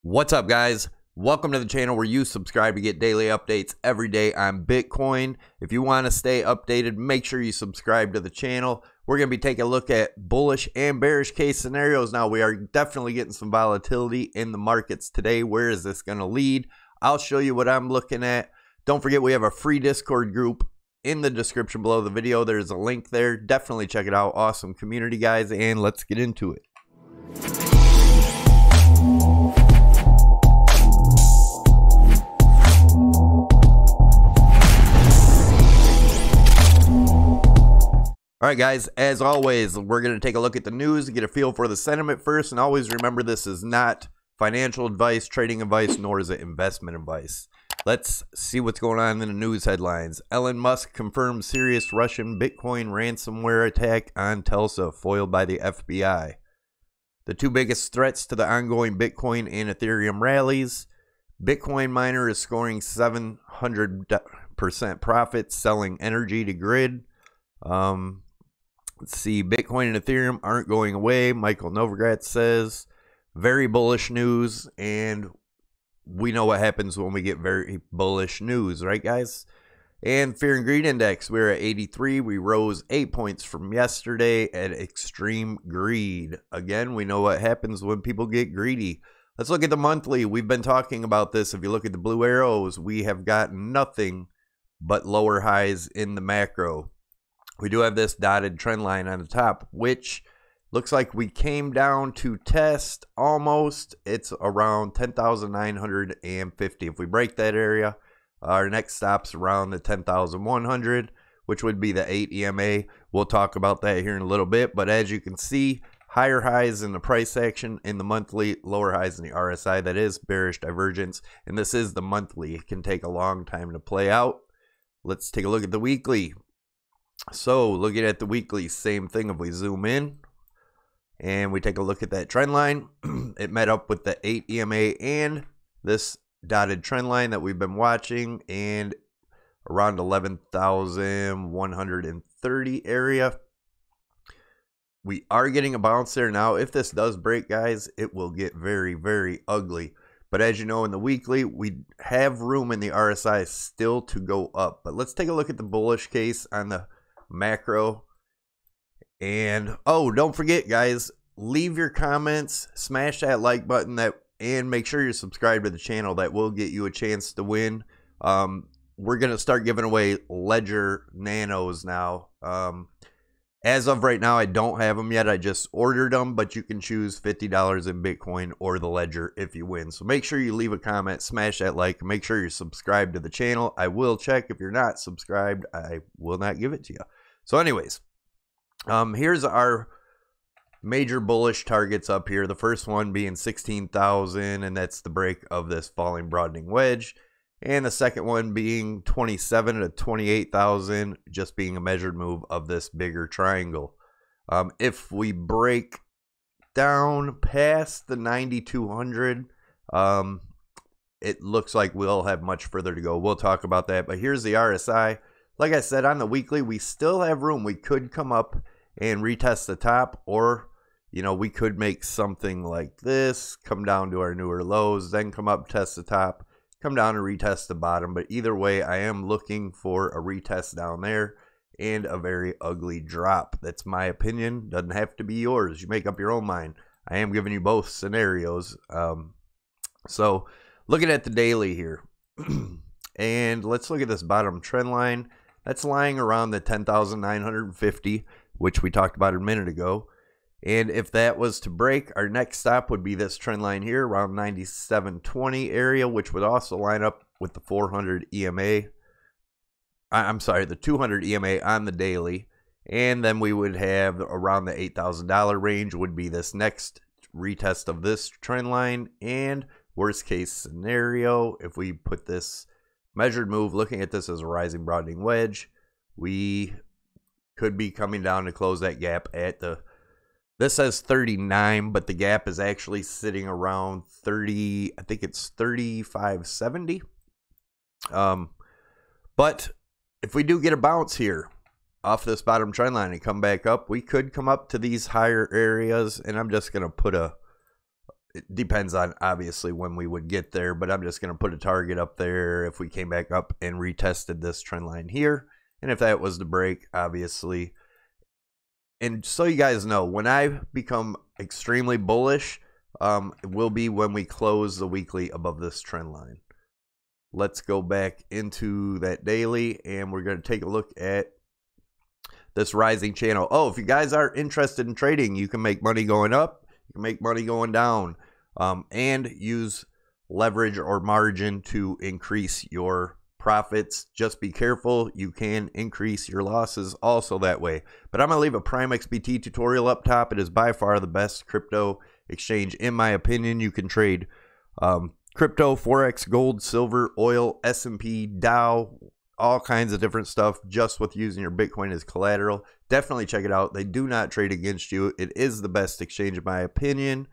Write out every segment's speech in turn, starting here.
What's up, guys? Welcome to the channel where you subscribe to get daily updates every day on Bitcoin. If you want to stay updated, make sure you subscribe to the channel. We're going to be taking a look at bullish and bearish case scenarios. Now, we are definitely getting some volatility in the markets today. Where is this going to lead? I'll show you what I'm looking at. Don't forget, we have a free Discord group in the description below the video. There's a link there. Definitely check it out. Awesome community, guys, and let's get into it. All right, guys, as always, we're going to take a look at the news, get a feel for the sentiment first, and always remember this is not financial advice, trading advice, nor is it investment advice. Let's see what's going on in the news headlines. Elon Musk confirms serious Russian Bitcoin ransomware attack on Tulsa, foiled by the FBI. The two biggest threats to the ongoing Bitcoin and Ethereum rallies. Bitcoin miner is scoring 700% profits selling energy to grid. Let's see, Bitcoin and Ethereum aren't going away. Michael Novogratz says, very bullish news, and we know what happens when we get very bullish news, right, guys? And Fear and Greed Index, we're at 83. We rose 8 points from yesterday at extreme greed. Again, we know what happens when people get greedy. Let's look at the monthly. We've been talking about this. If you look at the blue arrows, we have got nothing but lower highs in the macro. We do have this dotted trend line on the top, which looks like we came down to test almost. It's around 10,950. If we break that area, our next stop's around the 10,100, which would be the 8 EMA. We'll talk about that here in a little bit. But as you can see, higher highs in the price action in the monthly, lower highs in the RSI. That is bearish divergence. And this is the monthly. It can take a long time to play out. Let's take a look at the weekly. So looking at the weekly, same thing. If we zoom in and we take a look at that trend line, it met up with the 8 EMA and this dotted trend line that we've been watching, and around 11,130 area. We are getting a bounce there. Now, if this does break, guys, it will get very, very ugly. But as you know, in the weekly, we have room in the RSI still to go up. But let's take a look at the bullish case on the macro. And oh, don't forget, guys, leave your comments, smash that like button, and make sure you're subscribed to the channel. That will get you a chance to win. We're gonna start giving away Ledger Nanos now. As of right now, I don't have them yet. I just ordered them, but you can choose $50 in Bitcoin or the Ledger if you win. So make sure you leave a comment, smash that like, make sure you're subscribed to the channel. I will check. If you're not subscribed, I will not give it to you. So anyways, here's our major bullish targets up here. The first one being 16,000, and that's the break of this falling broadening wedge. And the second one being 27 to 28,000, just being a measured move of this bigger triangle. If we break down past the 9,200, it looks like we'll have much further to go. We'll talk about that. But here's the RSI. Like I said, on the weekly, we still have room. We could come up and retest the top, or, you know, we could make something like this, come down to our newer lows, then come up, test the top, come down and retest the bottom. But either way, I am looking for a retest down there and a very ugly drop. That's my opinion. Doesn't have to be yours. You make up your own mind. I am giving you both scenarios. So looking at the daily here, and let's look at this bottom trend line. That's lying around the 10,950, which we talked about a minute ago. And if that was to break, our next stop would be this trend line here around 9720 area, which would also line up with the 400 EMA. I'm sorry, the 200 EMA on the daily. And then we would have around the $8,000 range would be this next retest of this trend line. And worst case scenario, if we put this measured move, looking at this as a rising broadening wedge, we could be coming down to close that gap at the, this says 39, but the gap is actually sitting around 30, I think it's 35.70. But if we do get a bounce here off this bottom trend line and come back up, we could come up to these higher areas. And I'm just going to put a it depends on obviously when we would get there, but I'm just going to put a target up there if we came back up and retested this trend line here. And if that was the break, obviously. And so you guys know, when I become extremely bullish, it will be when we close the weekly above this trend line. Let's go back into that daily, and we're going to take a look at this rising channel. Oh, if you guys are interested in trading, you can make money going up, you can make money going down, and use leverage or margin to increase your profits. Just be careful, you can increase your losses also that way. But I'm going to leave a Prime XBT tutorial up top. It is by far the best crypto exchange in my opinion. You can trade crypto, forex, gold, silver, oil, S&P, Dow, all kinds of different stuff just with using your Bitcoin as collateral. Definitely check it out. They do not trade against you. It is the best exchange in my opinion.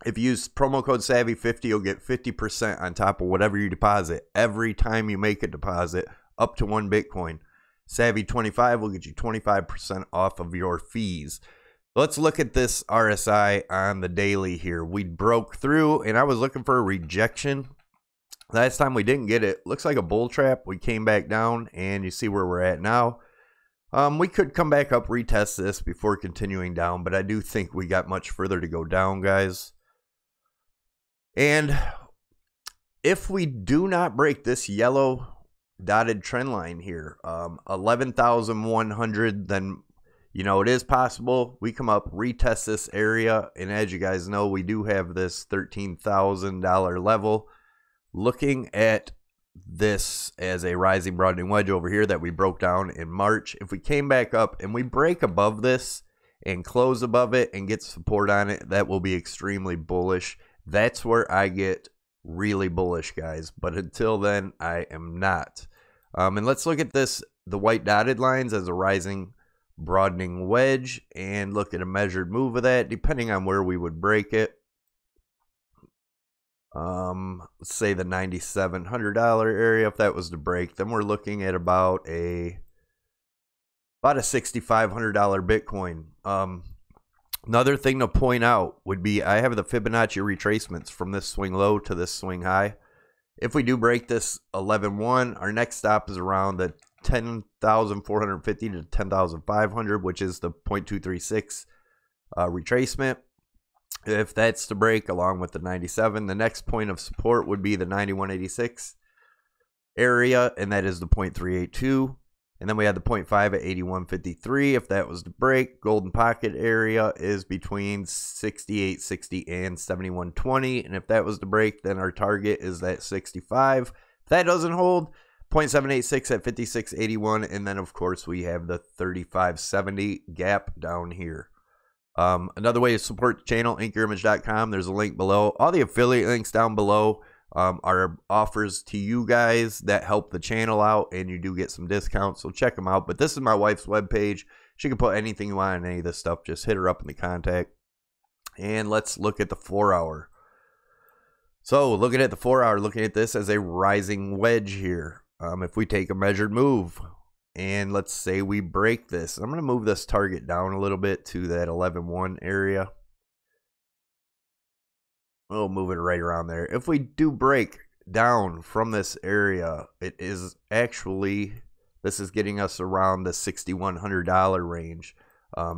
If you use promo code Savvy50, you'll get 50% on top of whatever you deposit every time you make a deposit up to 1 Bitcoin. Savvy25 will get you 25% off of your fees. Let's look at this RSI on the daily here. We broke through, and I was looking for a rejection. Last time we didn't get it. Looks like a bull trap. We came back down, and you see where we're at now. We could come back up, retest this before continuing down, but I do think we got much further to go down, guys. And if we do not break this yellow dotted trend line here, 11,100, then, you know, it is possible we come up, retest this area. And as you guys know, we do have this $13,000 level. Looking at this as a rising broadening wedge over here that we broke down in March. If we came back up and we break above this and close above it and get support on it, that will be extremely bullish. That's where I get really bullish, guys. But until then, I am not. And let's look at this, the white dotted lines as a rising broadening wedge, and look at a measured move of that, depending on where we would break it. Let's say the $9,700 area. If that was to break, then we're looking at about a $6,500 Bitcoin. Another thing to point out would be I have the Fibonacci retracements from this swing low to this swing high. If we do break this 11.1, our next stop is around the 10,450 to 10,500, which is the 0.236 retracement. If that's to break along with the 97, the next point of support would be the 91.86 area, and that is the 0.382. And then we had the 0.5 at 81.53. If that was to break, golden pocket area is between 68.60 and 71.20. And if that was to break, then our target is that 65. If that doesn't hold, 0.786 at 56.81. And then, of course, we have the 35.70 gap down here. Another way to support the channel, anchorimage.com. There's a link below. All the affiliate links down below are offers to you guys that help the channel out, and you do get some discounts, so check them out. But this is my wife's webpage. She can put anything you want on any of this stuff. Just hit her up in the contact. And let's look at the 4 hour. So looking at the 4 hour, looking at this as a rising wedge here. If we take a measured move, and let's say we break this, I'm going to move this target down a little bit to that 11.1 area. We'll move it right around there. If we do break down from this area, it is actually, this is getting us around the $6,100 range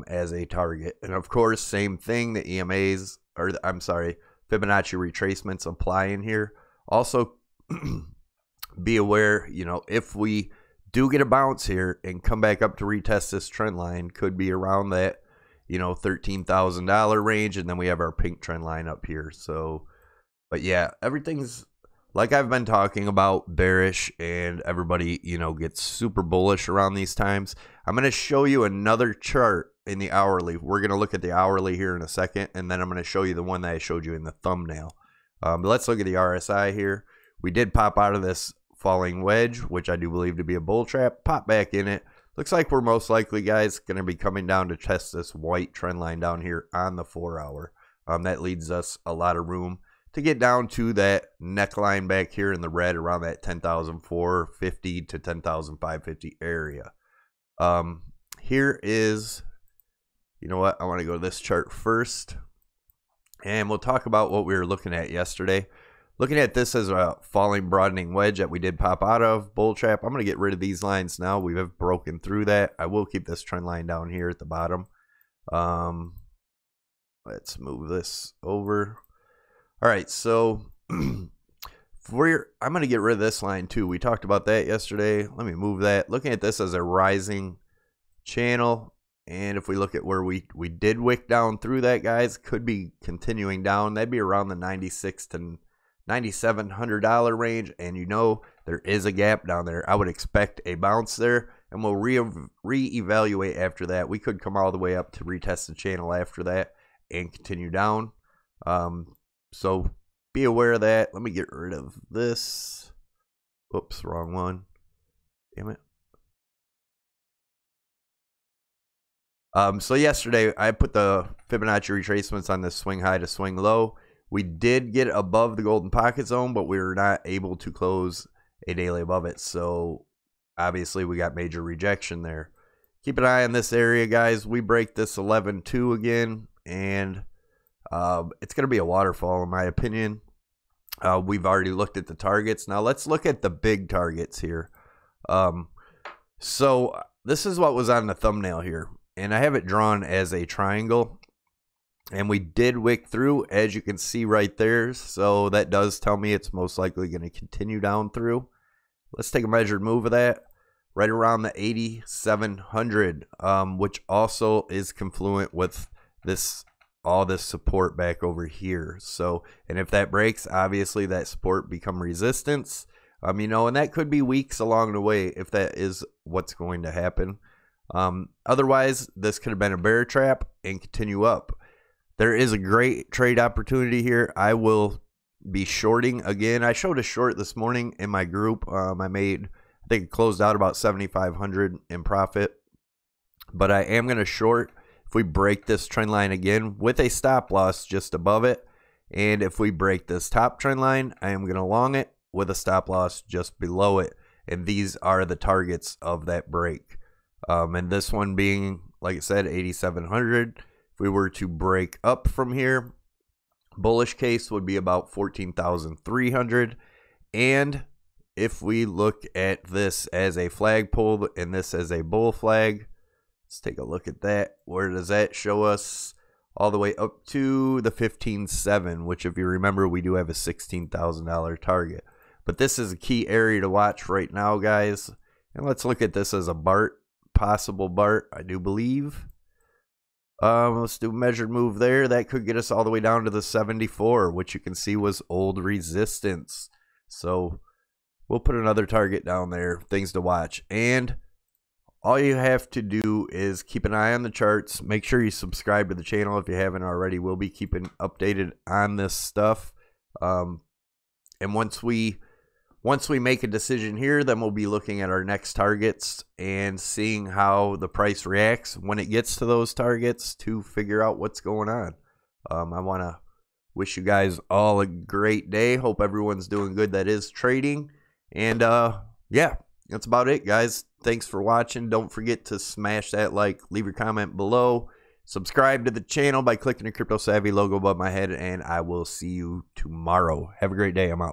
as a target. And of course, same thing, the EMAs, or I'm sorry, Fibonacci retracements apply in here. Also, be aware, you know, if we do get a bounce here and come back up to retest this trend line, could be around that, you know, $13,000 range, and then we have our pink trend line up here. So, but yeah, everything's like I've been talking about, bearish, and everybody, you know, gets super bullish around these times. I'm going to show you another chart in the hourly. We're going to look at the hourly here in a second, and then I'm going to show you the one that I showed you in the thumbnail. But let's look at the RSI here. We did pop out of this falling wedge, which I do believe to be a bull trap, pop back in it. Looks like we're most likely, guys, going to be coming down to test this white trend line down here on the 4 hour. That leaves us a lot of room to get down to that neckline back here in the red around that 10,450 to 10,550 area. Here is, you know what, I want to go to this chart first. And we'll talk about what we were looking at yesterday. Looking at this as a falling broadening wedge that we did pop out of. Bull trap. I'm going to get rid of these lines now. We have broken through that. I will keep this trend line down here at the bottom. Let's move this over. All right, so I'm going to get rid of this line too. We talked about that yesterday. Let me move that. Looking at this as a rising channel. And if we look at where we did wick down through that, guys, could be continuing down. That'd be around the $9,600 to $9,700 range. And you know there is a gap down there. I would expect a bounce there. And we'll reevaluate after that. We could come all the way up to retest the channel after that and continue down. So be aware of that. Let me get rid of this. Oops, wrong one. Damn it. So yesterday I put the Fibonacci retracements on the swing high to swing low. We did get above the golden pocket zone, but we were not able to close a daily above it. So obviously we got major rejection there. Keep an eye on this area, guys. We break this 11.2 again, and it's going to be a waterfall in my opinion. We've already looked at the targets. Now let's look at the big targets here. So this is what was on the thumbnail here. And I have it drawn as a triangle. And we did wick through, as you can see right there. So that does tell me it's most likely going to continue down through. Let's take a measured move of that. Right around the 8,700, which also is confluent with this, all this support back over here. So, and if that breaks, obviously that support become resistance. You know, and that could be weeks along the way if that is what's going to happen. Otherwise, this could have been a bear trap and continue up. There is a great trade opportunity here. I will be shorting again. I showed a short this morning in my group. I think it closed out about 7,500 in profit. But I am going to short if we break this trend line again with a stop loss just above it. And if we break this top trend line, I am going to long it with a stop loss just below it. And these are the targets of that break. And this one being, like I said, 8,700. If we were to break up from here, bullish case would be about 14,300. And if we look at this as a flagpole and this as a bull flag, let's take a look at that. Where does that show us? All the way up to the 15.7, which if you remember, we do have a $16,000 target. But this is a key area to watch right now, guys. And let's look at this as a BART. Possible BART, I do believe. Let's do a measured move there. That could get us all the way down to the 74, which you can see was old resistance. So we'll put another target down there. Things to watch. And all you have to do is keep an eye on the charts. Make sure you subscribe to the channel if you haven't already. We'll be keeping updated on this stuff. And once we make a decision here, then we'll be looking at our next targets and seeing how the price reacts when it gets to those targets to figure out what's going on. I want to wish you guys all a great day. Hope everyone's doing good that is trading. And yeah, that's about it, guys. Thanks for watching. Don't forget to smash that like, leave your comment below. Subscribe to the channel by clicking the CryptoSavy logo above my head, and I will see you tomorrow. Have a great day. I'm out.